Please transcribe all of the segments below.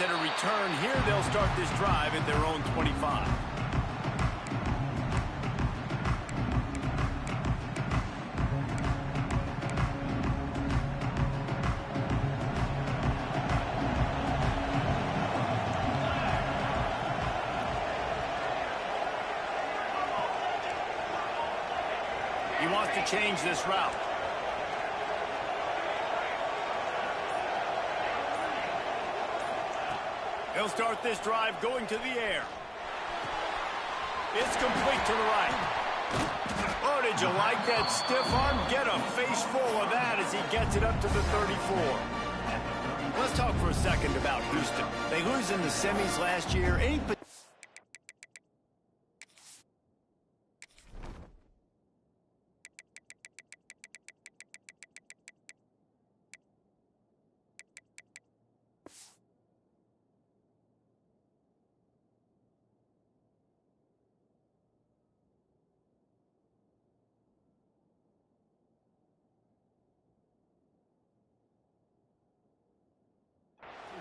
chance at a return here. They'll start this drive at their own 25. He wants to change this route. He'll start this drive going to the air. It's complete to the right. Oh, did you like that stiff arm? Get a face full of that as he gets it up to the 34. Let's talk for a second about Houston. They lose in the semis last year.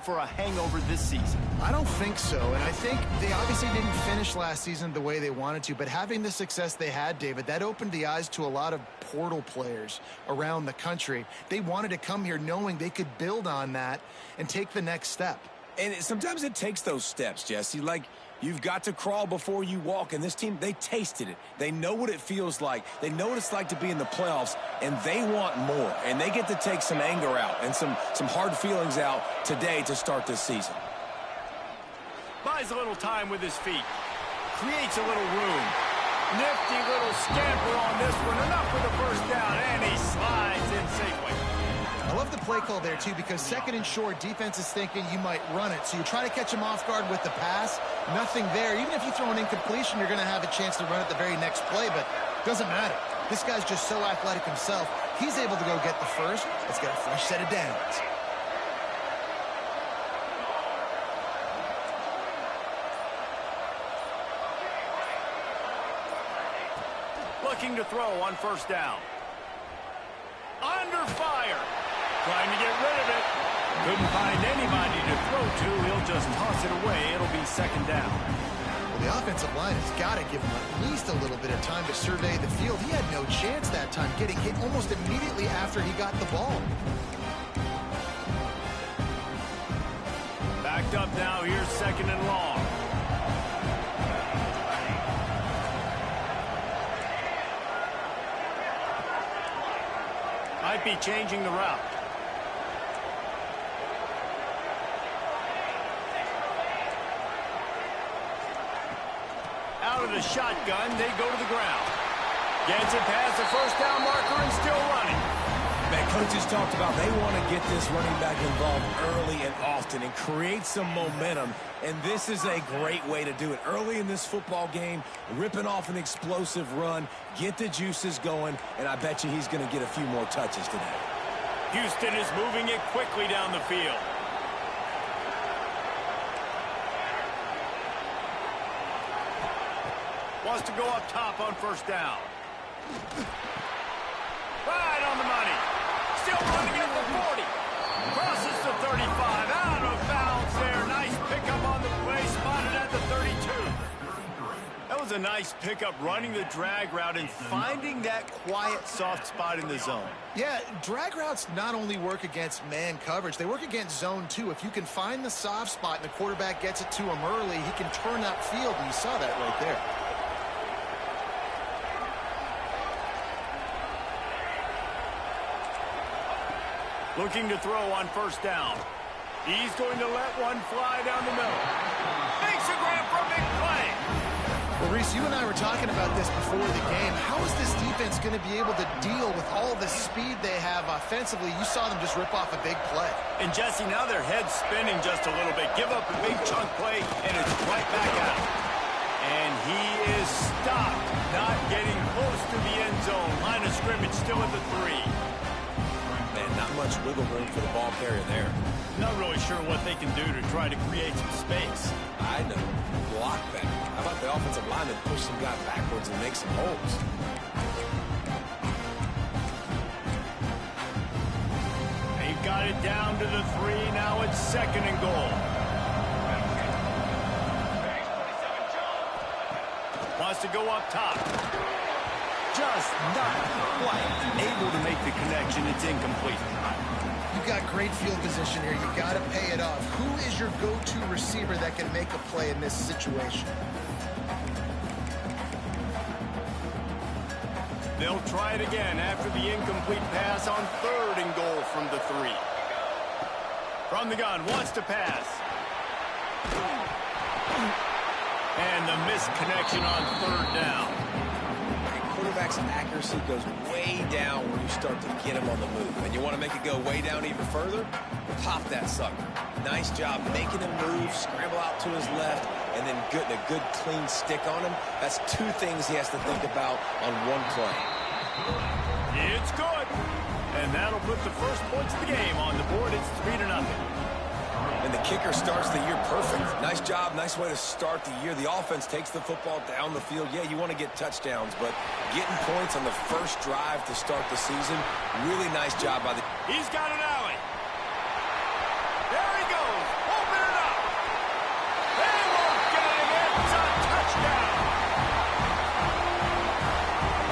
For a hangover this season? I don't think so, and I think they obviously didn't finish last season the way they wanted to, but having the success they had, David, that opened the eyes to a lot of portal players around the country. They wanted to come here knowing they could build on that and take the next step. And sometimes it takes those steps, Jesse. Like, you've got to crawl before you walk, and this team, they tasted it. They know what it feels like. They know what it's like to be in the playoffs, and they want more. And they get to take some anger out and some hard feelings out today to start this season. Buys a little time with his feet. Creates a little room. Nifty little scamper on this one. Enough for the first down, and he slides in safely. I love the play call there, too, because second and short, defense is thinking you might run it. So you try to catch him off guard with the pass. Nothing there. Even if you throw an incompletion, you're going to have a chance to run it the very next play, but it doesn't matter. This guy's just so athletic himself. He's able to go get the first. Let's get a fresh set of downs. Looking to throw on first down. Under fire. Trying to get rid of it. Couldn't find anybody to throw to. He'll just toss it away. It'll be second down. Well, the offensive line has got to give him at least a little bit of time to survey the field. He had no chance that time, getting hit almost immediately after he got the ball. Backed up now. Here's second and long. Might be changing the route. Out of the shotgun, they go to the ground. Gets it past the first down marker and still running. Man, coaches talked about they want to get this running back involved early and often and create some momentum, and this is a great way to do it. Early in this football game, ripping off an explosive run, get the juices going, and I bet you he's going to get a few more touches today. Houston is moving it quickly down the field. Wants to go up top on first down. Right on the money. Still running at the 40. Crosses the 35. Out of bounds there. Nice pickup on the play. Spotted at the 32. That was a nice pickup, running the drag route and finding that quiet, soft spot in the zone. Yeah, drag routes not only work against man coverage, they work against zone too. If you can find the soft spot and the quarterback gets it to him early, he can turn that field, and you saw that right there. Looking to throw on first down. He's going to let one fly down the middle. Makes a grab for a big play. Well, Reese, you and I were talking about this before the game. How is this defense going to be able to deal with all the speed they have offensively? You saw them just rip off a big play. And, Jesse, now their head's spinning just a little bit. Give up a big chunk play, and it's right back out. And he is stopped, not getting close to the end zone. Line of scrimmage still at the 3. Man, not much wiggle room for the ball carrier there. Not really sure what they can do to try to create some space. I know. Block better. How about the offensive lineman push some guy backwards and make some holes? They've got it down to the 3. Now it's second and goal. wants to go up top. Just not quite able to make the connection. It's incomplete. You got great field position here. You got to pay it off. Who is your go-to receiver that can make a play in this situation? They'll try it again after the incomplete pass on 3rd and goal from the 3. From the gun, wants to pass. And the missed connection on 3rd down. Quarterback's accuracy goes way down when you start to get him on the move. And you want to make it go way down even further? Pop that sucker. Nice job making him move, scramble out to his left, and then getting a good clean stick on him. That's 2 things he has to think about on one play. It's good. And that'll put the first points of the game on the board. It's 3-0. And the kicker starts the year perfect. Nice job, nice way to start the year. The offense takes the football down the field. Yeah, you want to get touchdowns, but getting points on the first drive to start the season, really nice job by the... He's got an alley. There he goes. Open it up. They won't get him. It's a touchdown.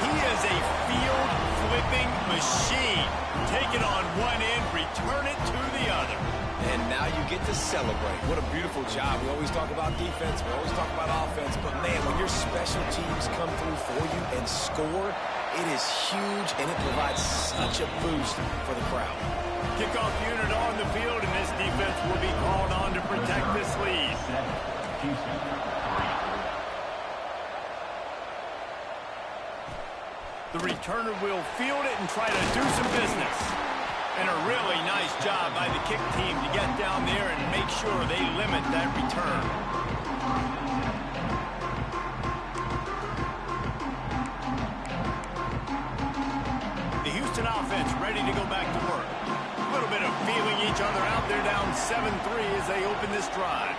He is a field-flipping machine. Take it on one end, return it to the other. And now you get to celebrate. What a beautiful job. We always talk about defense. We always talk about offense. But, man, when your special teams come through for you and score, it is huge, and it provides such a boost for the crowd. Kickoff unit on the field, and this defense will be called on to protect this lead. The returner will field it and try to do some business. And a really nice job by the kick team to get down there and make sure they limit that return. The Houston offense ready to go back to work. A little bit of feeling each other out. They're down 7-3 as they open this drive.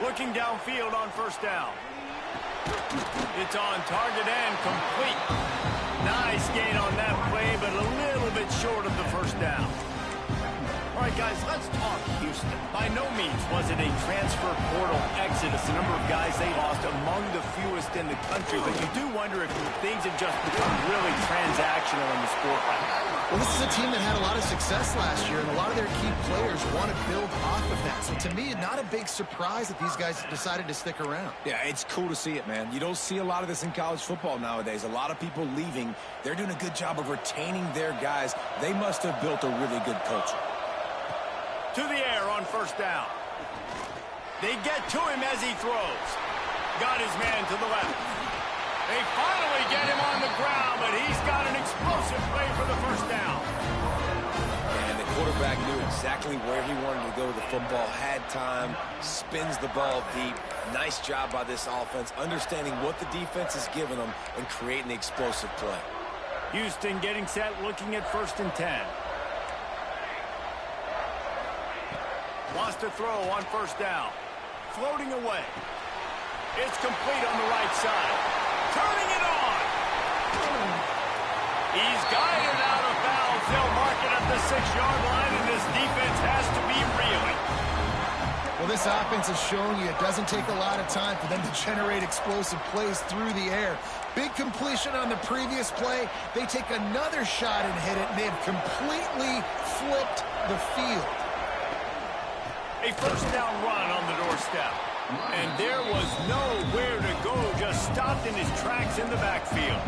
Looking downfield on 1st down. It's on target and complete. Nice gain on that play, but a little bit short of the 1st down. All right, guys, let's talk Houston. By no means was it a transfer portal exodus. The number of guys they lost among the fewest in the country, but you do wonder if things have just become really transactional in the sport right now. Well, this is a team that had a lot of success last year, and a lot of their key players want to build off of that. So to me, not a big surprise that these guys decided to stick around. Yeah, it's cool to see it, man. You don't see a lot of this in college football nowadays. A lot of people leaving. They're doing a good job of retaining their guys. They must have built a really good culture. To the air on 1st down. They get to him as he throws. Got his man to the left. They finally get him on the ground, but he's got an explosive play for the 1st down. And the quarterback knew exactly where he wanted to go with the football, had time, spins the ball deep. Nice job by this offense, understanding what the defense is giving them and creating the explosive play. Houston getting set, looking at 1st and 10. Wants to throw on 1st down. Floating away. It's complete on the right side. Turning it on. He's guided out of bounds. They'll mark it at the 6-yard line, and this defense has to be reeling. Well, this offense has shown you it doesn't take a lot of time for them to generate explosive plays through the air. Big completion on the previous play. They take another shot and hit it, and they've completely flipped the field. A 1st down run on the doorstep. And there was nowhere to go, just stopped in his tracks in the backfield.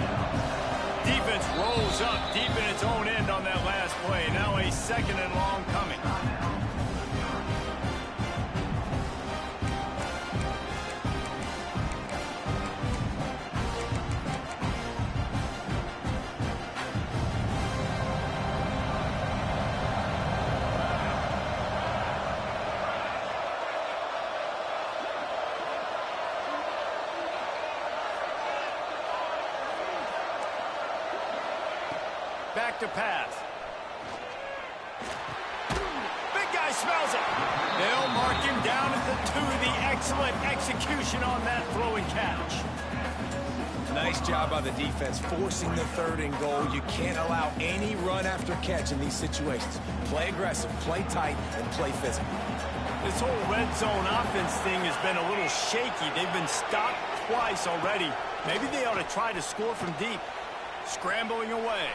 Defense rolls up deep in its own end on that last play. Now a 2nd and long coming. Back to pass. Big guy smells it. They'll mark him down at the 2. The excellent execution on that throw and catch. Nice job by the defense, forcing the 3rd and goal. You can't allow any run after catch in these situations. Play aggressive, play tight, and play physical. This whole red zone offense thing has been a little shaky. They've been stopped twice already. Maybe they ought to try to score from deep. Scrambling away.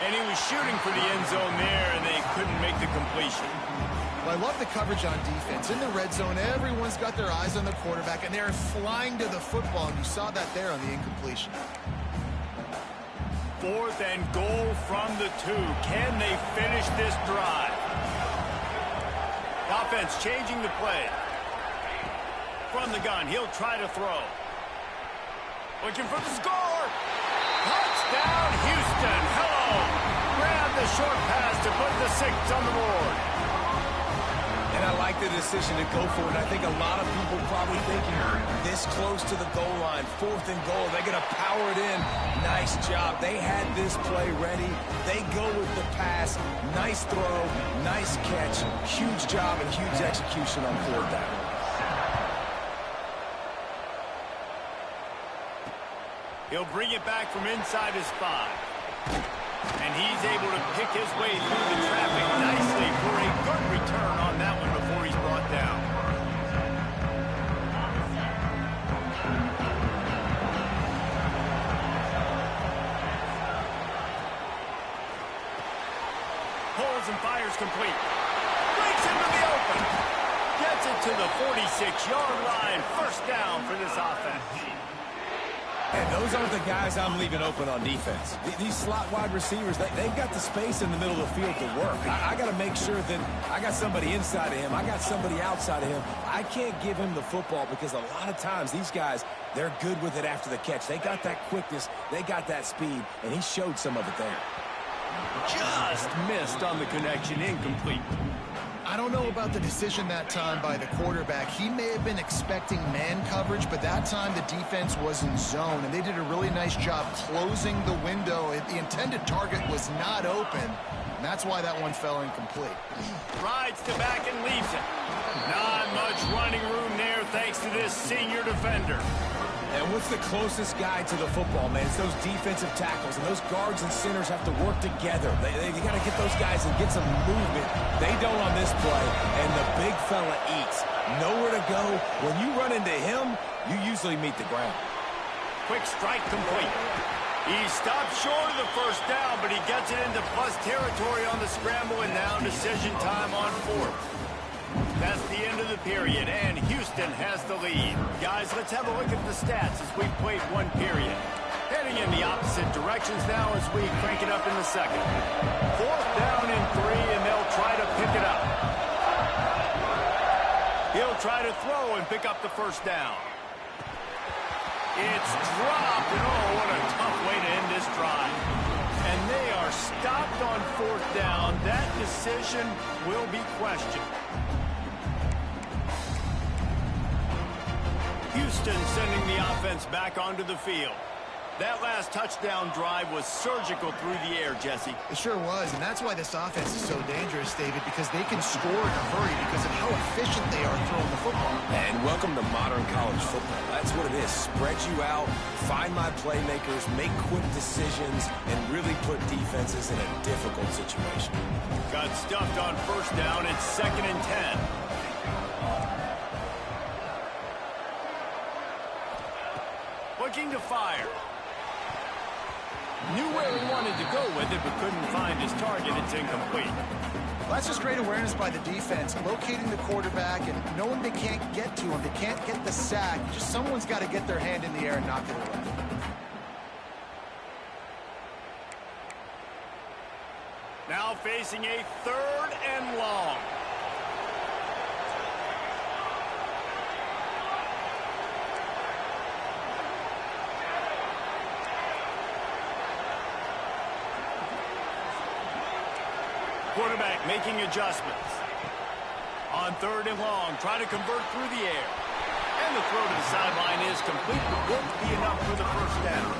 And he was shooting for the end zone there, and they couldn't make the completion. Well, I love the coverage on defense. In the red zone, everyone's got their eyes on the quarterback, and they're flying to the football, and you saw that there on the incompletion. 4th and goal from the 2. Can they finish this drive? Offense changing the play. From the gun, he'll try to throw. Looking for the score. Touchdown, Houston. Hello. Grab the short pass to put the 6 on the board. And I like the decision to go for it. I think a lot of people probably thinking this close to the goal line, 4th and goal, they're going to power it in. Nice job. They had this play ready. They go with the pass. Nice throw, nice catch. Huge job and huge execution on 4th down. He'll bring it back from inside his 5. And he's able to pick his way through the traffic nicely for a good return on that one before he's brought down. Pulls and fires complete. Breaks into the open. Gets it to the 46-yard line. 1st down for this offense. And those aren't the guys I'm leaving open on defense. These slot wide receivers, they've got the space in the middle of the field to work. I got to make sure that I got somebody inside of him. I got somebody outside of him. I can't give him the football because a lot of times these guys, they're good with it after the catch. They got that quickness. They got that speed, and he showed some of it there. Just missed on the connection. Incomplete. I don't know about the decision that time by the quarterback. He may have been expecting man coverage, but that time the defense was in zone, and they did a really nice job closing the window. The intended target was not open, and that's why that one fell incomplete. Rides to back and leaves it. Not much running room there thanks to this senior defender. And what's the closest guy to the football, man? It's those defensive tackles, and those guards and centers have to work together. They got to get those guys and get some movement. They don't on this play, and the big fella eats. Nowhere to go. When you run into him, you usually meet the ground. Quick strike complete. He stopped short of the 1st down, but he gets it into plus territory on the scramble, and now decision time on 4th. That's the end of the period, and Houston has the lead. Guys, let's have a look at the stats as we've played 1 period. Heading in the opposite directions now as we crank it up in the 2nd. 4th down and 3, and they'll try to pick it up. He'll try to throw and pick up the 1st down. It's dropped, and oh, what a tough way to end this drive. And they are stopped on 4th down. That decision will be questioned. Houston sending the offense back onto the field. That last touchdown drive was surgical through the air, Jesse. It sure was, and that's why this offense is so dangerous, David, because they can score in a hurry because of how efficient they are throwing the football. And welcome to modern college football. That's what it is. Spread you out, find my playmakers, make quick decisions, and really put defenses in a difficult situation. Got stuffed on 1st down. It's 2nd and 10. Looking to fire. Knew where he wanted to go with it, but couldn't find his target. It's incomplete. Well, that's just great awareness by the defense, locating the quarterback and knowing they can't get to him. They can't get the sack. Just someone's got to get their hand in the air and knock it away. Now facing a 3rd and long. Quarterback making adjustments. On 3rd and long, try to convert through the air. And the throw to the sideline is complete, but won't be enough for the 1st down.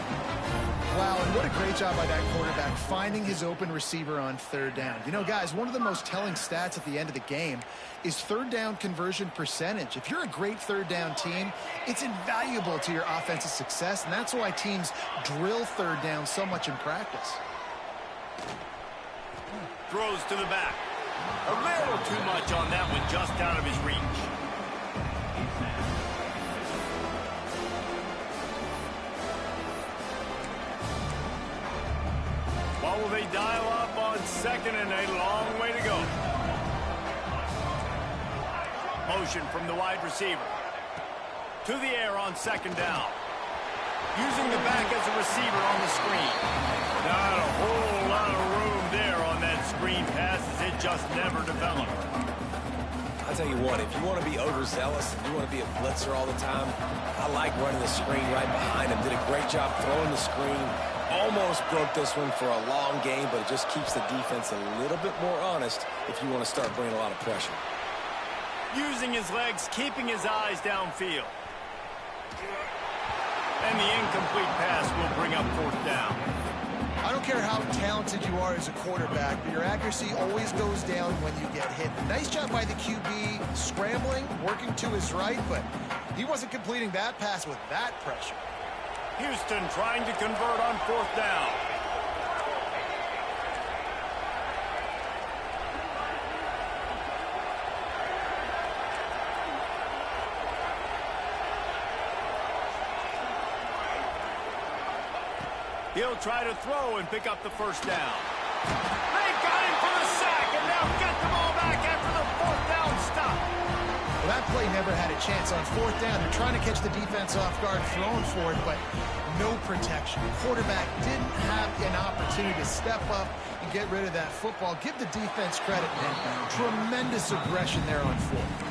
Wow, and what a great job by that quarterback finding his open receiver on third down. You know, guys, one of the most telling stats at the end of the game is third down conversion percentage. If you're a great third down team, it's invaluable to your offensive success, and that's why teams drill third down so much in practice. Throws to the back. A little too much on that one, just out of his reach. What will they dial up on second and a long way to go? Motion from the wide receiver. To the air on second down. Using the back as a receiver on the screen. Not a whole lot of room there on that screen pass as it just never developed. I'll tell you what, if you want to be overzealous, if you want to be a blitzer all the time, I like running the screen right behind him. Did a great job throwing the screen. Almost broke this one for a long game, but it just keeps the defense a little bit more honest if you want to start bringing a lot of pressure. Using his legs, keeping his eyes downfield. And the incomplete pass will bring up fourth down. I don't care how talented you are as a quarterback, but your accuracy always goes down when you get hit. Nice job by the QB scrambling, working to his right, but he wasn't completing that pass with that pressure. Houston trying to convert on fourth down. He'll try to throw and pick up the first down. They got him for the sack, and now get the ball back after the fourth down stop. Well, that play never had a chance on fourth down. They're trying to catch the defense off guard, throwing for it, but no protection. Quarterback didn't have an opportunity to step up and get rid of that football. Give the defense credit, man. Tremendous aggression there on fourth.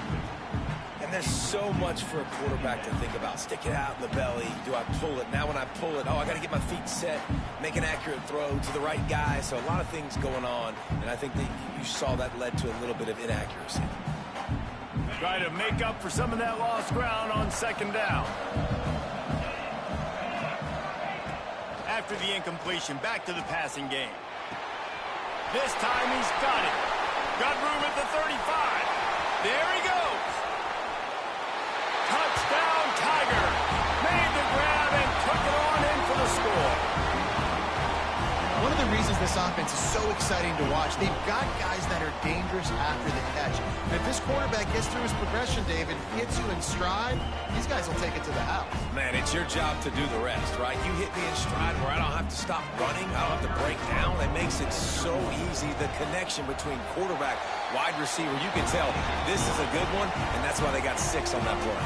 And there's so much for a quarterback to think about. Stick it out in the belly. Do I pull it? Now when I pull it, oh, I got to get my feet set, make an accurate throw to the right guy. So a lot of things going on, and I think that you saw that led to a little bit of inaccuracy. Try to make up for some of that lost ground on second down. After the incompletion, back to the passing game. This time he's got it. Got room at the 35. There he goes. Touchdown, Tiger. Made the grab and took it on in for the score. One of the reasons this offense is so exciting to watch, they've got guys that are dangerous after the catch. And if this quarterback gets through his progression, David, hits you in stride, these guys will take it to the house. Man, it's your job to do the rest, right? You hit me in stride where I don't have to stop running. I don't have to break down. It makes it so easy. The connection between quarterback, wide receiver, you can tell this is a good one, and that's why they got 6 on that play.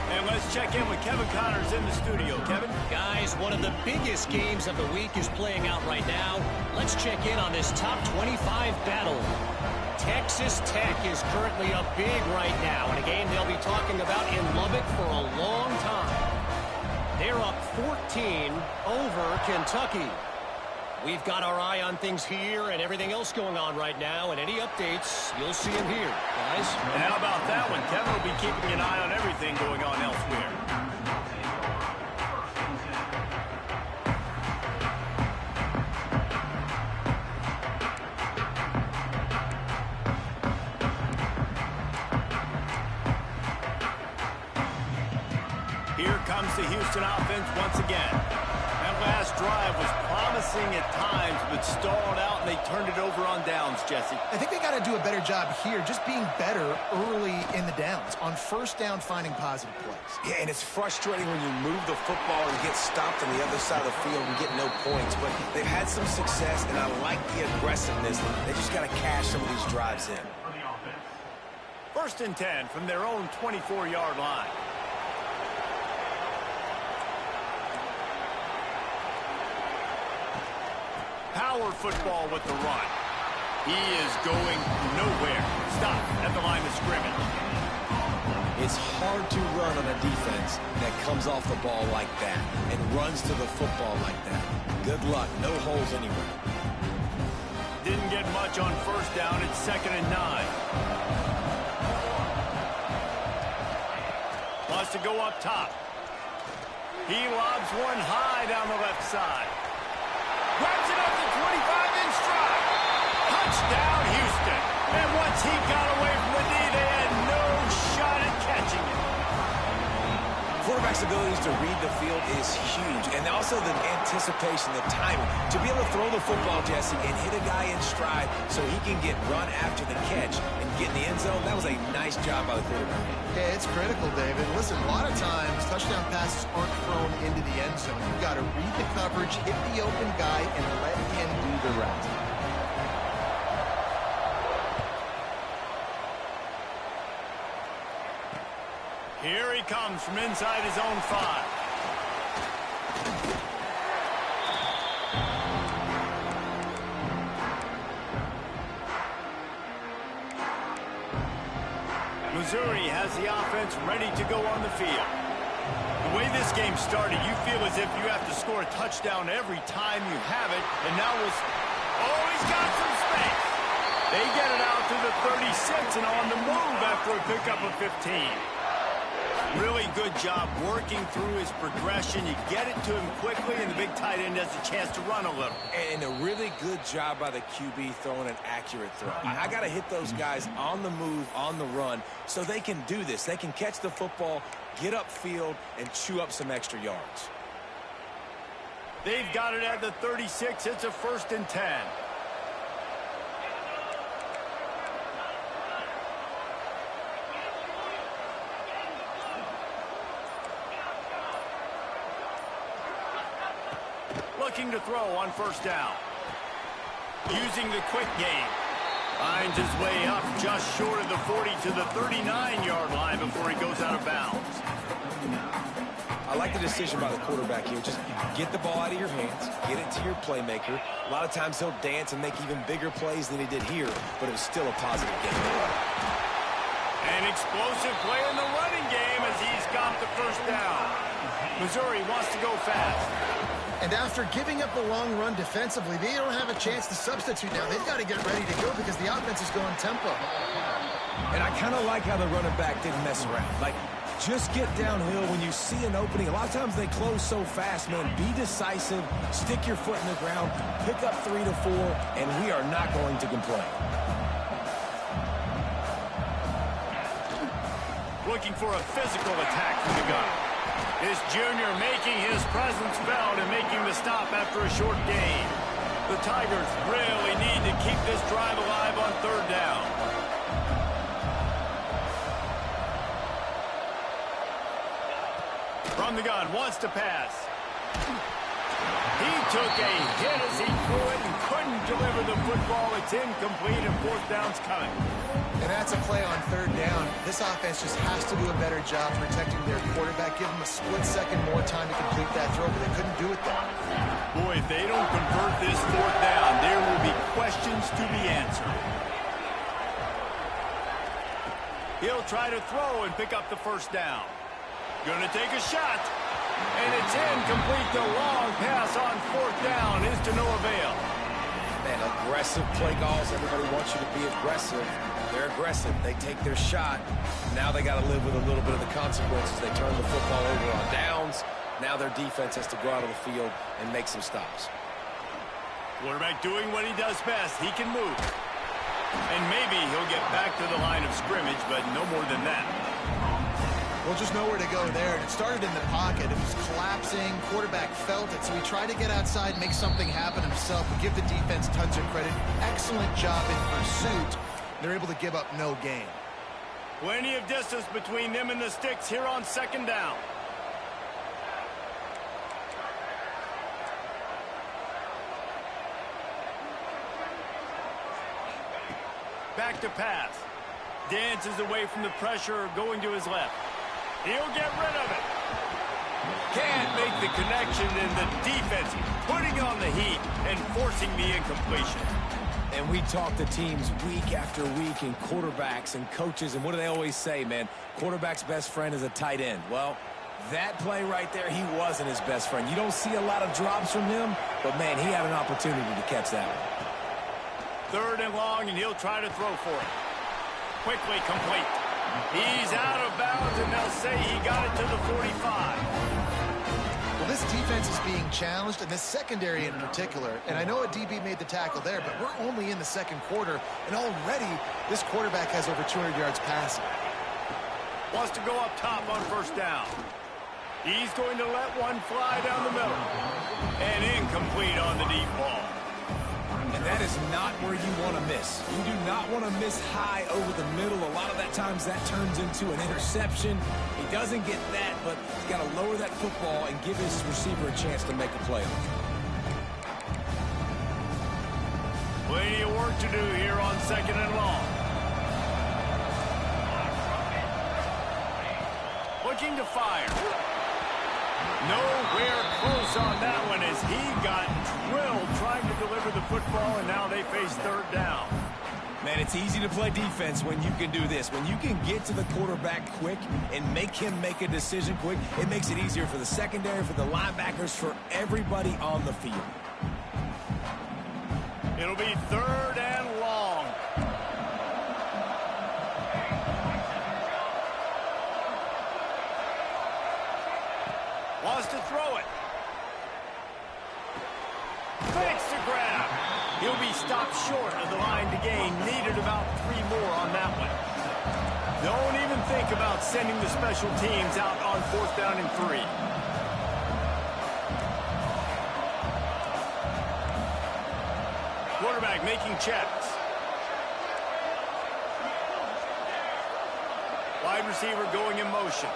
And let's check in with Kevin Connors in the studio. Kevin? Guys, one of the biggest games of the week is playing out right now. Let's check in on this top 25 battle. Texas Tech is currently up big right now in a game they'll be talking about in Lubbock for a long time. They're up 14 over Kentucky. We've got our eye on things here and everything else going on right now, and any updates, you'll see them here, guys. And how about that one? Kevin will be keeping an eye on everything going on elsewhere. Here comes the Houston offense once again. That last drive was promising at times, but stalled out, and they turned it over on downs, Jesse. I think they got to do a better job here, just being better early in the downs, on first down, finding positive plays. Yeah, and it's frustrating when you move the football and get stopped on the other side of the field and get no points. But they've had some success, and I like the aggressiveness. They just got to cash some of these drives in. First and 10 from their own 24-yard line. Power football with the run. He is going nowhere. Stop at the line of scrimmage. It's hard to run on a defense that comes off the ball like that and runs to the football like that. Good luck. No holes anywhere. Didn't get much on first down. It's 2nd and 9. Wants to go up top. He lobs one high down the left side. down Houston. And once he got away from the knee, they had no shot at catching it. Quarterback's abilities to read the field is huge, and also the anticipation, the timing. To be able to throw the football, Jesse, and hit a guy in stride so he can get run after the catch and get in the end zone, that was a nice job by the quarterback. Yeah, it's critical, David. Listen, a lot of times, touchdown passes aren't thrown into the end zone. You've got to read the coverage, hit the open guy, and let him do the rest. Here he comes from inside his own 5. Missouri has the offense ready to go on the field. The way this game started, you feel as if you have to score a touchdown every time you have it. And now oh, he's got some space. They get it out to the 36 and on the move after a pickup of 15. Really good job working through his progression. You get it to him quickly, and the big tight end has a chance to run a little. And a really good job by the QB throwing an accurate throw. I got to hit those guys on the move, on the run, so they can do this. They can catch the football, get upfield, and chew up some extra yards. They've got it at the 36. It's a 1st and 10. Looking to throw on 1st down. Using the quick game. Finds his way up just short of the 40 to the 39-yard line before he goes out of bounds. I like the decision by the quarterback here. Just get the ball out of your hands, get it to your playmaker. A lot of times he'll dance and make even bigger plays than he did here, but it was still a positive game. An explosive play in the running game as he's got the 1st down. Missouri wants to go fast. And after giving up the long run defensively, they don't have a chance to substitute now. They've got to get ready to go because the offense is going tempo. And I kind of like how the running back didn't mess around. Like, just get downhill when you see an opening. A lot of times they close so fast, man. Be decisive, stick your foot in the ground, pick up 3 to 4, and we are not going to complain. Looking for a physical attack from the gun. This junior making his presence felt and making the stop after a short gain. The Tigers really need to keep this drive alive on 3rd down. From the gun, wants to pass. He took a hit as he threw it and couldn't deliver the football. It's incomplete and 4th down's coming. And that's a play on 3rd down. This offense just has to do a better job protecting their quarterback. Give them a split second more time to complete that throw, but they couldn't do it there. Boy, if they don't convert this 4th down, there will be questions to be answered. He'll try to throw and pick up the 1st down. Going to take a shot. And it's incomplete. The long pass on 4th down is to no avail. Man, aggressive play calls. Everybody wants you to be aggressive. They're aggressive. They take their shot. Now they got to live with a little bit of the consequences. They turn the football over on downs. Now their defense has to go out of the field and make some stops. Quarterback doing what he does best. He can move. And maybe he'll get back to the line of scrimmage, but no more than that. Well, just nowhere to go there. And it started in the pocket. It was collapsing. Quarterback felt it, so he tried to get outside, make something happen himself. We give the defense tons of credit. Excellent job in pursuit. They're able to give up no gain. Plenty of distance between them and the sticks here on 2nd down. Back to pass. Dances away from the pressure, going to his left. He'll get rid of it. Can't make the connection, and the defense putting on the heat and forcing the incompletion. And we talk to teams week after week and quarterbacks and coaches, and what do they always say, man? Quarterback's best friend is a tight end. Well, that play right there, he wasn't his best friend. You don't see a lot of drops from him, but, man, he had an opportunity to catch that one. 3rd and long, and he'll try to throw for it. Quickly complete. He's out of bounds, and they'll say he got it to the 45. The this defense is being challenged, and this secondary in particular. And I know a DB made the tackle there, but we're only in the second quarter, and already this quarterback has over 200 yards passing. Wants to go up top on first down. He's going to let one fly down the middle. And incomplete on the deep ball. And that is not where you want to miss. You do not want to miss high over the middle. A lot of that times that turns into an interception. He doesn't get that, but he's got to lower that football and give his receiver a chance to make a play. Plenty of work to do here on second and long. Looking to fire. Nowhere close on that one as he got drilled trying to deliver the football, and now they face third down. Man, it's easy to play defense when you can do this. When you can get to the quarterback quick and make him make a decision quick, it makes it easier for the secondary, for the linebackers, for everybody on the field. It'll be third and long. Wants to throw it. Fakes to grab. He'll be stopped short of the line to gain. Needed about 3 more on that one. Don't even think about sending the special teams out on fourth down and 3. Quarterback making checks. Wide receiver going in motion.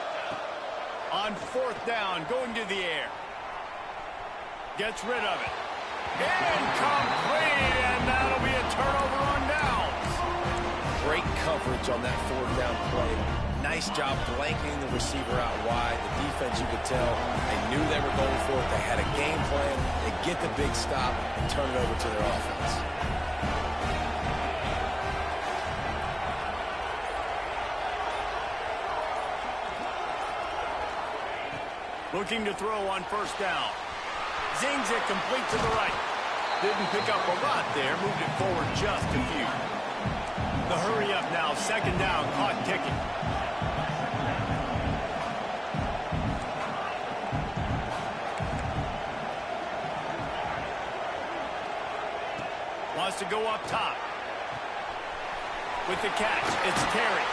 On fourth down, going to the air. Gets rid of it. Incomplete, and that'll be a turnover on downs. Great coverage on that fourth down play. Nice job blanketing the receiver out wide. The defense, you could tell, they knew they were going for it. They had a game plan. They get the big stop and turn it over to their offense. Looking to throw on first down. Zings it complete to the right. Didn't pick up a lot there. Moved it forward just a few. The hurry up now. Second down. Clock ticking. Wants to go up top. With the catch, it's Terry.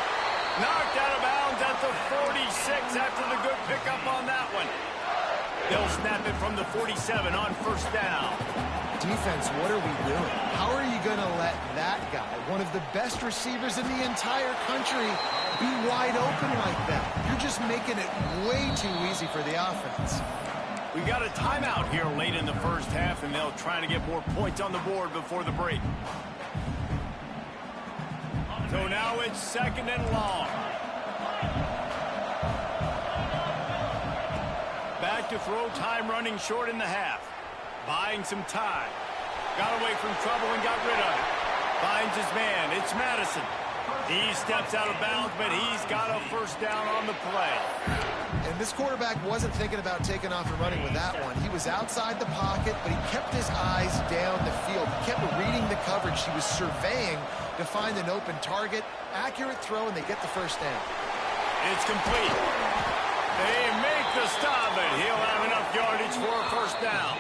Knocked out of bounds at the 46 after the good pickup on that one. They'll snap it from the 47 on first down. Defense, what are we doing? How are you going to let that guy, one of the best receivers in the entire country, be wide open like that? You're just making it way too easy for the offense. We got a timeout here late in the first half, and they'll try to get more points on the board before the break. So now it's second and long. Back to throw, time running short in the half. Buying some time. Got away from trouble and got rid of it. Finds his man. It's Madison. He steps out of bounds, but he's got a first down on the play. And this quarterback wasn't thinking about taking off and running with that one. He was outside the pocket, but he kept his eyes down the field. He kept reading the coverage. He was surveying to find an open target. Accurate throw, and they get the first down. It's complete. They make the stop, but he'll have enough yardage for a first down.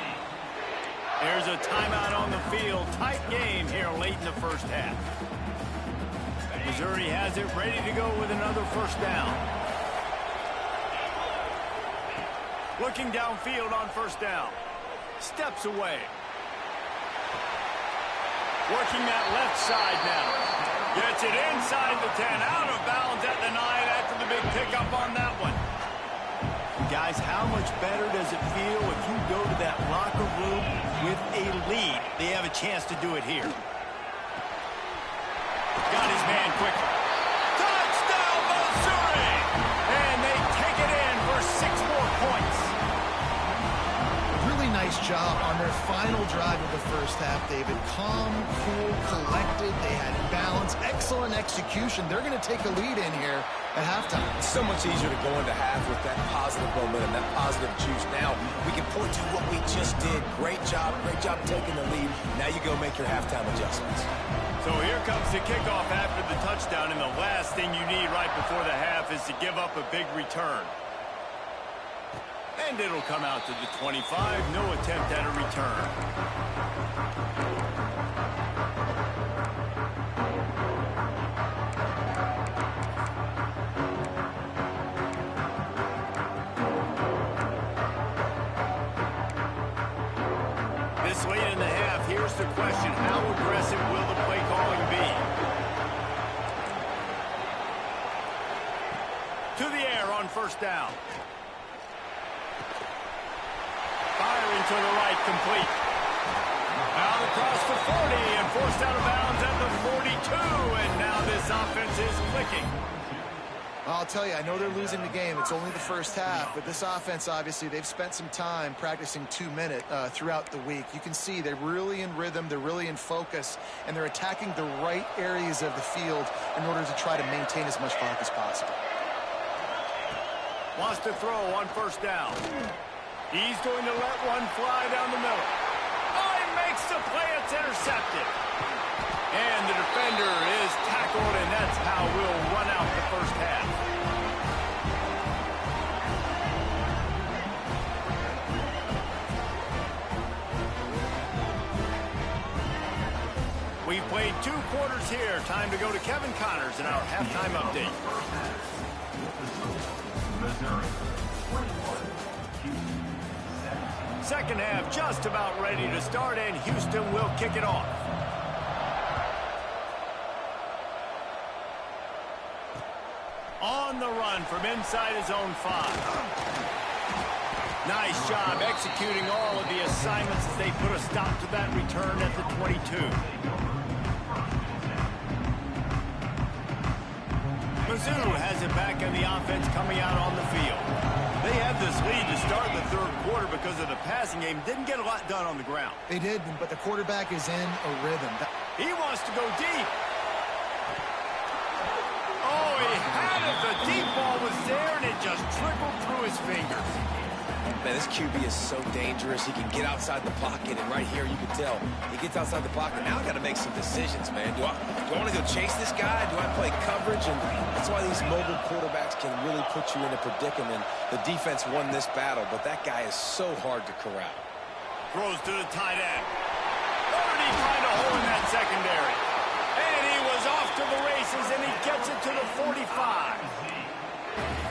There's a timeout on the field. Tight game here late in the first half. Missouri has it ready to go with another first down. Looking downfield on first down. Steps away. Working that left side now. Gets it inside the 10. Out of bounds at the 9 after the big pickup on that one. Guys, how much better does it feel if you go to that locker room with a lead? They have a chance to do it here. Got his man quickly. Touchdown, Missouri! And they take it in for 6 more points. Really nice job on their final drive of the first half, David. Calm, cool, collected. They had balance, excellent execution. They're going to take a lead in here at halftime. It's so much easier to go into half with that positive momentum, that positive juice. Now we can point to what we just did. Great job taking the lead. Now you go make your halftime adjustments. So here comes the kickoff after the touchdown, and the last thing you need right before the half is to give up a big return. And it'll come out to the 25. No attempt at a return. This late in the half, here's the question. How aggressive will the play calling be? To the air on first down. Firing to the right, complete. Out across the 40 and forced out of bounds at the 42. And now this offense is clicking. I'll tell you, I know they're losing the game. It's only the first half, but this offense, obviously, they've spent some time practicing 2-minute throughout the week. You can see they're really in rhythm, they're really in focus, and they're attacking the right areas of the field in order to try to maintain as much clock as possible. Wants to throw on first down. He's going to let one fly down the middle. Oh, he makes the play. It's intercepted. And the defender is tackled, and that's how we'll run out the first half. We've played 2 quarters here. Time to go to Kevin Connors in our halftime update. Second half just about ready to start, and Houston will kick it off. On the run from inside his own 5. Nice job executing all of the assignments as they put a stop to that return at the 22. Mizzou has it back in the offense coming out on the field. They had this lead to start the third quarter because of the passing game. Didn't get a lot done on the ground. They did, but the quarterback is in a rhythm. He wants to go deep. Oh, he had it. The deep ball was there, and it just trickled through his fingers. Man, this QB is so dangerous. He can get outside the pocket, and right here you can tell he gets outside the pocket. Now I got to make some decisions, man. Do I want to go chase this guy? Do I play coverage? And that's why these mobile quarterbacks can really put you in a predicament. The defense won this battle, but that guy is so hard to corral. Throws to the tight end. Already trying to hold in that secondary. And he was off to the races, and he gets it to the 45.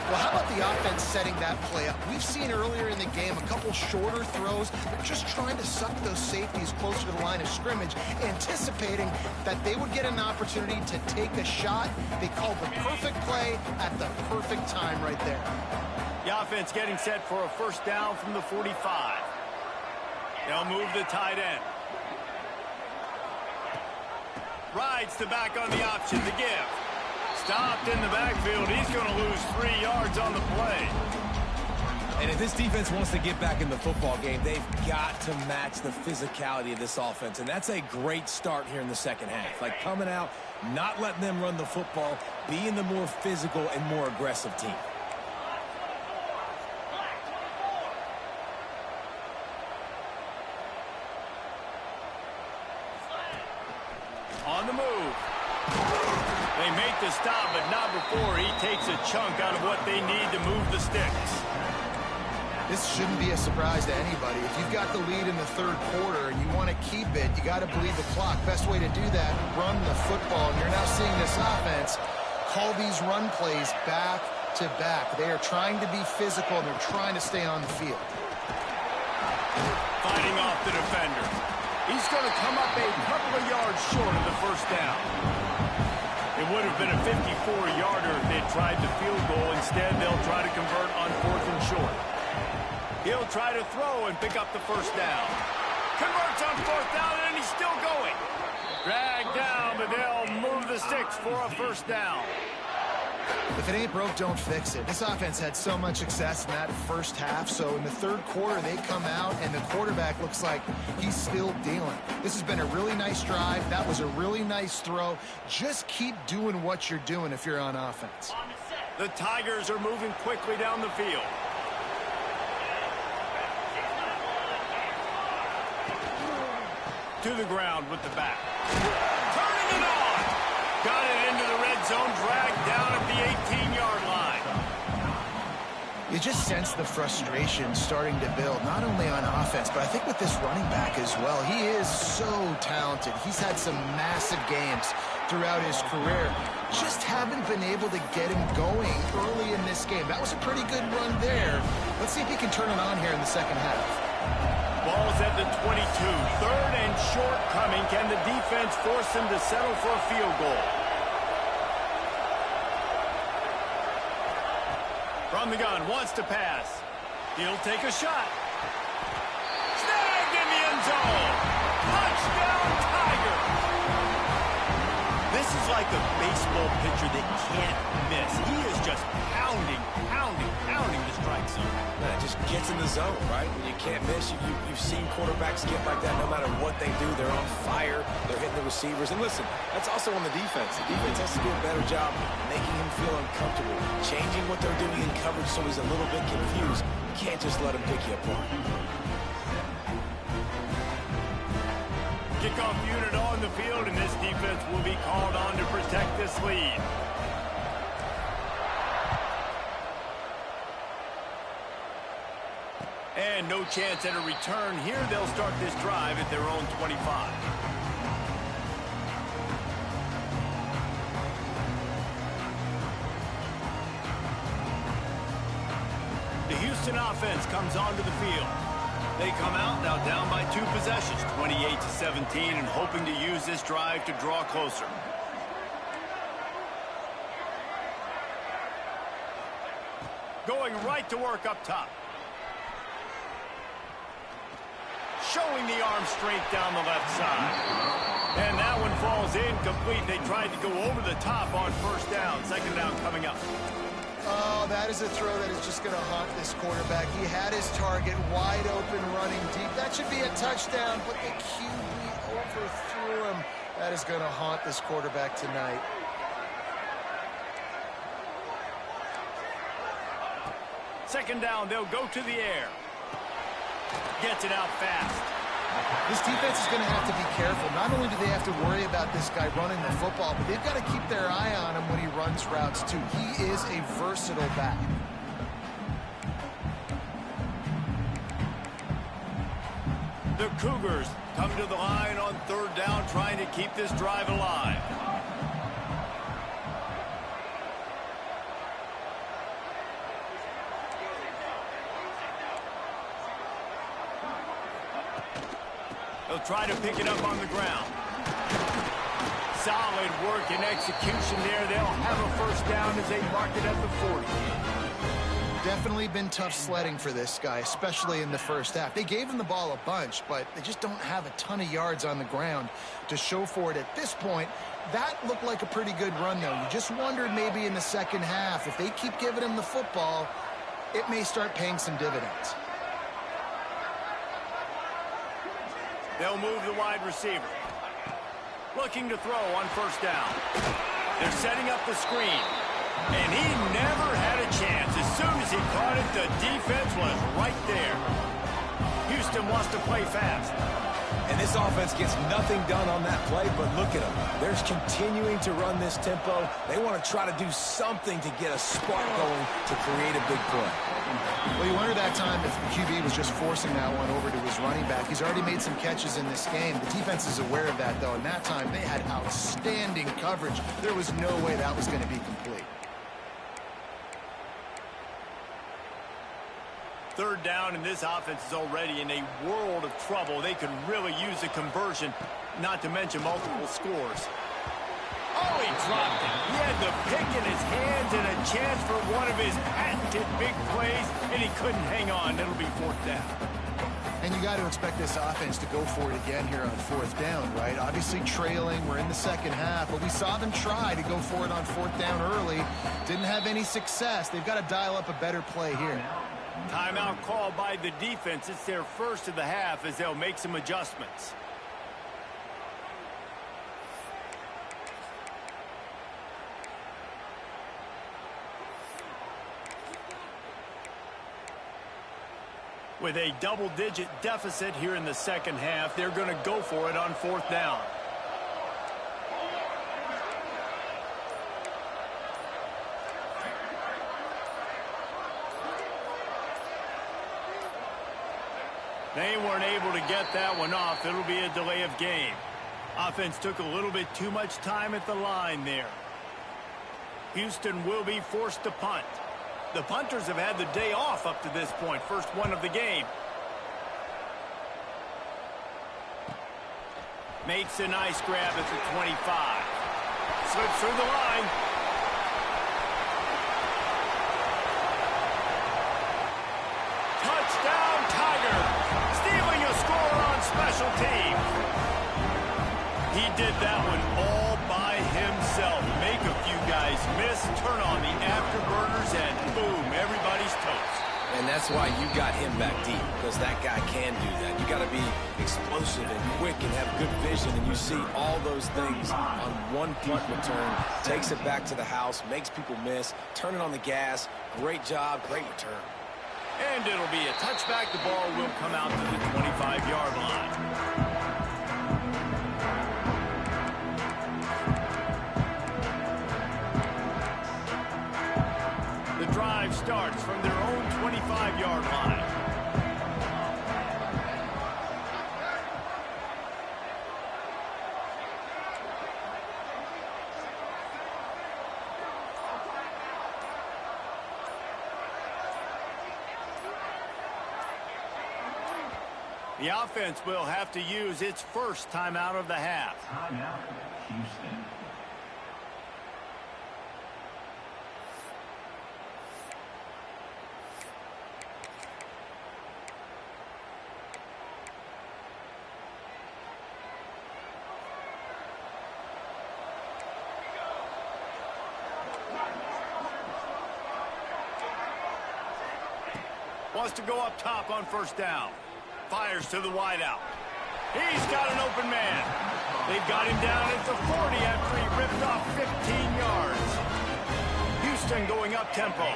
Well, how about the offense setting that play up? We've seen earlier in the game a couple shorter throws. They're just trying to suck those safeties closer to the line of scrimmage, anticipating that they would get an opportunity to take a shot. They called the perfect play at the perfect time right there. The offense getting set for a first down from the 45. They'll move the tight end. Rides the back on the option to give. Stopped in the backfield. He's going to lose 3 yards on the play. And if this defense wants to get back in the football game, they've got to match the physicality of this offense. And that's a great start here in the second half. Like coming out, not letting them run the football, being the more physical and more aggressive team. On the move. They make the stop, but not before he takes a chunk out of what they need to move the sticks. This shouldn't be a surprise to anybody. If you've got the lead in the third quarter and you want to keep it, you got to bleed the clock. Best way to do that, run the football. And you're now seeing this offense call these run plays back to back. They are trying to be physical, and they're trying to stay on the field. Fighting off the defender. He's going to come up a couple of yards short of the first down. It would have been a 54-yarder if they'd tried the field goal. Instead, they'll try to convert on 4th and short. He'll try to throw and pick up the first down. Converts on 4th down, and he's still going. Dragged down, but they'll move the sticks for a first down. If it ain't broke, don't fix it. This offense had so much success in that first half, so in the third quarter, they come out, and the quarterback looks like he's still dealing. This has been a really nice drive. That was a really nice throw. Just keep doing what you're doing if you're on offense. The Tigers are moving quickly down the field. To the ground with the back. Turning it on. Got it into the red zone, dragged down at the 18-yard line. You just sense the frustration starting to build, not only on offense, but I think with this running back as well. He is so talented. He's had some massive games throughout his career. Just haven't been able to get him going early in this game. That was a pretty good run there. Let's see if he can turn it on here in the second half. Ball's at the 22. Third and short coming. Can the defense force him to settle for a field goal? From the gun, wants to pass. He'll take a shot. Snagged in the end zone. Touchdown, Tiger. This is like a baseball pitcher that can't miss. He is just pounding the strike zone. Yeah, it just gets in the zone, right? When you can't miss, you've seen quarterbacks get like that no matter what they do. They're on fire. They're hitting the receivers. And listen, that's also on the defense. The defense has to do a better job making him feel uncomfortable, changing what they're doing in coverage so he's a little bit confused. You can't just let him pick you apart. Kickoff unit on the field, and this defense will be called on to protect this lead. And no chance at a return here. They'll start this drive at their own 25. The Houston offense comes onto the field. They come out now down by 2 possessions, 28-17, and hoping to use this drive to draw closer. Going right to work up top. Showing the arm strength down the left side. And that one falls incomplete. They tried to go over the top on first down. Second down coming up. Oh, that is a throw that is just going to haunt this quarterback. He had his target wide open running deep. That should be a touchdown, but the QB overthrew him. That is going to haunt this quarterback tonight. Second down, they'll go to the air. Gets it out fast. This defense is going to have to be careful. Not only do they have to worry about this guy running the football, but they've got to keep their eye on him when he runs routes too. He is a versatile back. The Cougars come to the line on third down, trying to keep this drive alive. They'll try to pick it up on the ground. Solid work and execution there. They'll have a first down as they mark it at the 40. Definitely been tough sledding for this guy, especially in the first half. They gave him the ball a bunch, but they just don't have a ton of yards on the ground to show for it at this point. That looked like a pretty good run, though. You just wondered maybe in the second half, if they keep giving him the football, it may start paying some dividends. They'll move the wide receiver. Looking to throw on first down. They're setting up the screen. And he never had a chance. As soon as he caught it, the defense was right there. Houston wants to play fast. And this offense gets nothing done on that play, but look at them. They're continuing to run this tempo. They want to try to do something to get a spark going to create a big play. Well, you wonder that time if the QB was just forcing that one over to his running back. He's already made some catches in this game. The defense is aware of that, though, and that time they had outstanding coverage. There was no way that was going to be complete. Third down, and this offense is already in a world of trouble. They could really use a conversion, not to mention multiple scores. Oh, he dropped it. He had the pick in his hands and a chance for one of his patented big plays, and he couldn't hang on. It'll be fourth down. And you got to expect this offense to go for it again here on fourth down, right? Obviously trailing. We're in the second half, but we saw them try to go for it on fourth down early. Didn't have any success. They've got to dial up a better play here. Timeout called by the defense. It's their first of the half as they'll make some adjustments. With a double-digit deficit here in the second half, they're going to go for it on fourth down. They weren't able to get that one off. It'll be a delay of game. Offense took a little bit too much time at the line there. Houston will be forced to punt. The punters have had the day off up to this point. First one of the game. Makes a nice grab at the 25. Slips through the line. Touchdown, Tiger. Stealing a score on special teams. He did that one all by himself. Make a few guys miss, turn on the afterburners, and boom, everybody's toast. And that's why you got him back deep, because that guy can do that. You got to be explosive and quick and have good vision, and you see all those things on one punt return. Takes it back to the house, makes people miss, turning on the gas. Great job, great return. And it'll be a touchback. The ball will come out to the 25-yard line. The drive starts from their own 25-yard line. The offense will have to use its first timeout of the half. Timeout, Houston. Wants to go up top on first down. Fires to the wideout. He's got an open man. They've got him down at the 40 after he ripped off 15 yards. Houston going up tempo.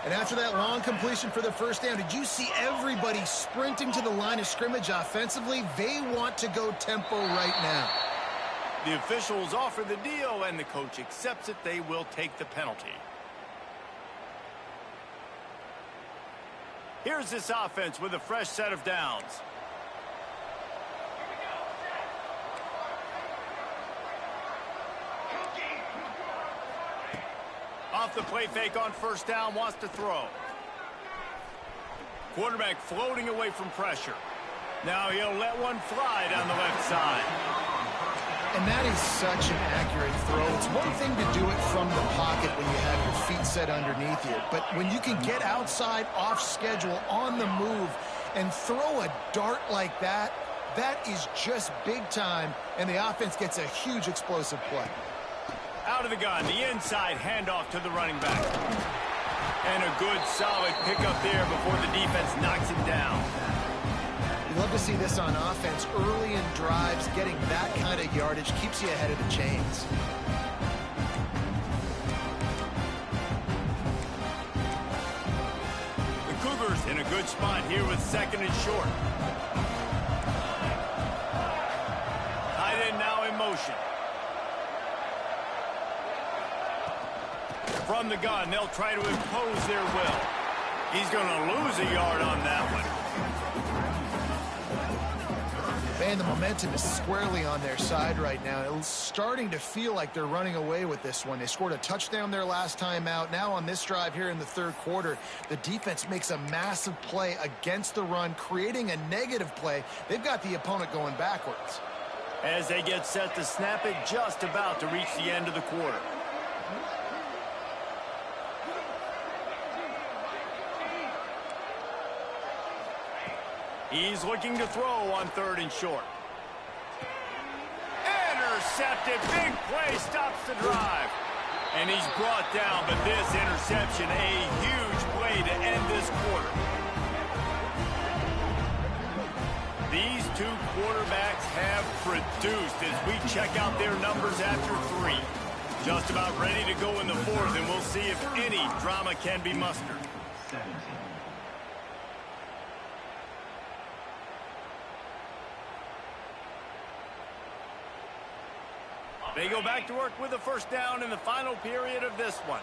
And after that long completion for the first down, did you see everybody sprinting to the line of scrimmage offensively? They want to go tempo right now. The officials offer the deal, and the coach accepts it. They will take the penalty. Here's this offense with a fresh set of downs. Off the play fake on first down, wants to throw. Quarterback floating away from pressure. Now he'll let one fly down the left side. And that is such an accurate throw. It's one thing to do it from the pocket when you have your feet set underneath you. But when you can get outside, off schedule, on the move, and throw a dart like that, that is just big time. And the offense gets a huge explosive play. Out of the gun, the inside handoff to the running back. And a good solid pickup there before the defense knocks him down. You love to see this on offense. Early in drives, getting that kind of yardage keeps you ahead of the chains. The Cougars in a good spot here with second and short. Tight end now in motion. From the gun, they'll try to impose their will. He's going to lose a yard on that one. Man, the momentum is squarely on their side right now. It's starting to feel like they're running away with this one. They scored a touchdown their last time out. Now on this drive here in the third quarter, the defense makes a massive play against the run, creating a negative play. They've got the opponent going backwards. As they get set to snap it, just about to reach the end of the quarter. He's looking to throw on third and short. Intercepted. Big play stops the drive. And he's brought down, but this interception, a huge play to end this quarter. These two quarterbacks have produced as we check out their numbers after three. Just about ready to go in the fourth, and we'll see if any drama can be mustered. 17. They go back to work with a first down in the final period of this one.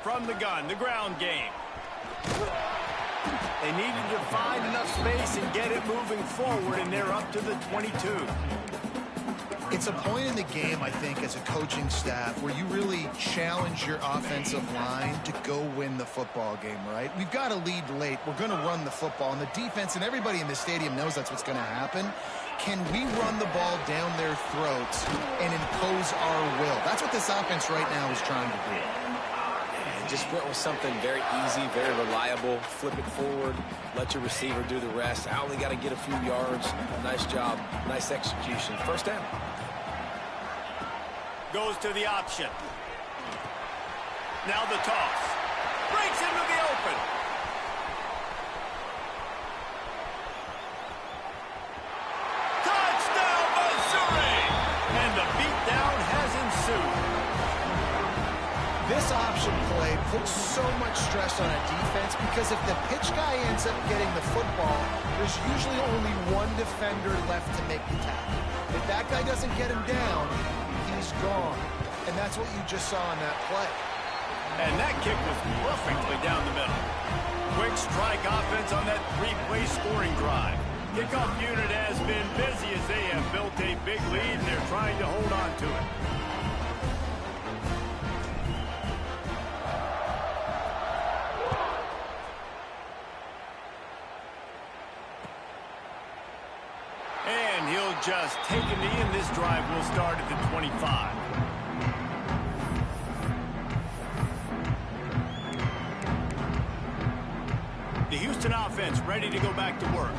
from the gun, the ground game. They needed to find enough space and get it moving forward, and they're up to the 22. It's a point in the game, I think, as a coaching staff where you really challenge your offensive line to go win the football game, right? We've got to lead late. We're going to run the football, and the defense and everybody in the stadium knows that's what's going to happen. Can we run the ball down their throats and impose our will? That's what this offense right now is trying to do. And just went with something very easy, very reliable. Flip it forward, let your receiver do the rest. I only got to get a few yards. Nice job, nice execution. First down. Goes to the option. Now the toss. Breaks into the open. Touchdown, Missouri! And the beatdown has ensued. This option play puts so much stress on a defense because if the pitch guy ends up getting the football, there's usually only one defender left to make the tackle. If that guy doesn't get him down, he's gone. And that's what you just saw in that play. And that kick was perfectly down the middle. Quick strike offense on that three-play scoring drive. Kickoff unit has been busy as they have built a big lead, and they're trying to hold on to it. And he'll just take a knee, and this drive will start at the 25. The Houston offense ready to go back to work.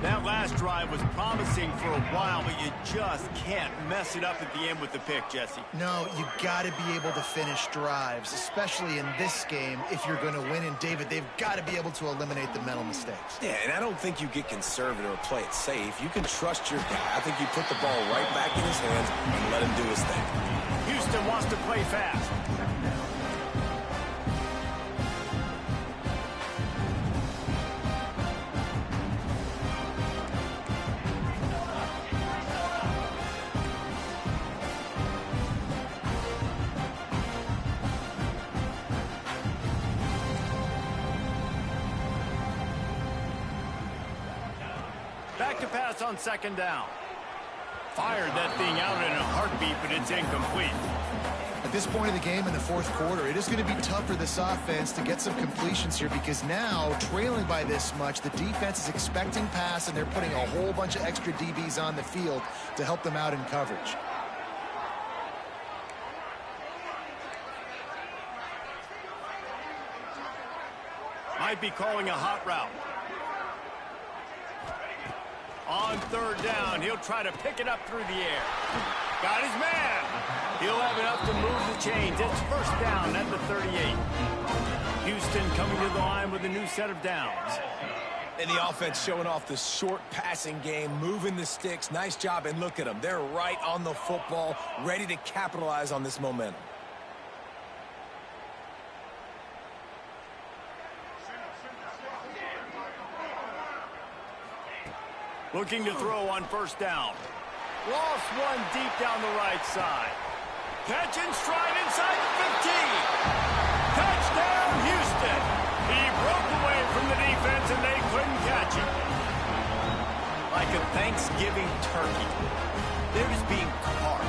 That last drive was promising for a while, but you just can't mess it up at the end with the pick, Jesse. No, you got to be able to finish drives, especially in this game if you're going to win. And, David, they've got to be able to eliminate the mental mistakes. Yeah, and I don't think you get conservative or play it safe. You can trust your guy. I think you put the ball right back in his hands and let him do his thing. Houston wants to play fast. Back to pass on second down. Fired that thing out in a heartbeat, but it's incomplete. At this point of the game in the fourth quarter, it is going to be tough for this offense to get some completions here because now, trailing by this much, the defense is expecting pass, and they're putting a whole bunch of extra DBs on the field to help them out in coverage. Might be calling a hot route. On third down, he'll try to pick it up through the air. Got his man. He'll have enough to move the chains. It's first down at the 38. Houston coming to the line with a new set of downs. And the offense showing off the short passing game, moving the sticks. Nice job, and look at them. They're right on the football, ready to capitalize on this momentum. Looking to throw on first down. Lost one deep down the right side. Catch and stride inside the 15. Touchdown, Houston. He broke away from the defense, and they couldn't catch him. Like a Thanksgiving turkey. They're just being carved.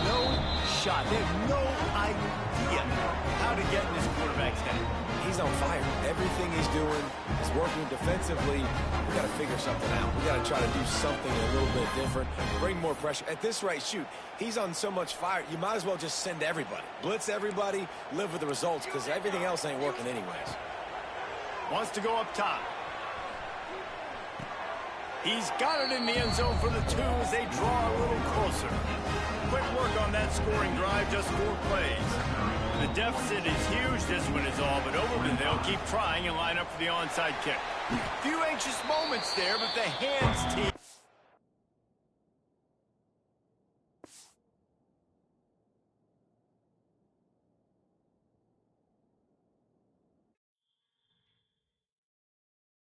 No shot. They have no idea how to get in this quarterback's head. He's on fire. Everything he's doing is working defensively. We got to figure something out. We got to try to do something a little bit different, bring more pressure. At this rate, shoot, he's on so much fire, you might as well just send everybody. Blitz everybody, live with the results, because everything else ain't working anyways. Wants to go up top. He's got it in the end zone for the 2 as they draw a little closer. Quick work on that scoring drive, just 4 plays. The deficit is huge, this one is all but over, but they'll keep trying and line up for the onside kick. Few anxious moments there, but the hands team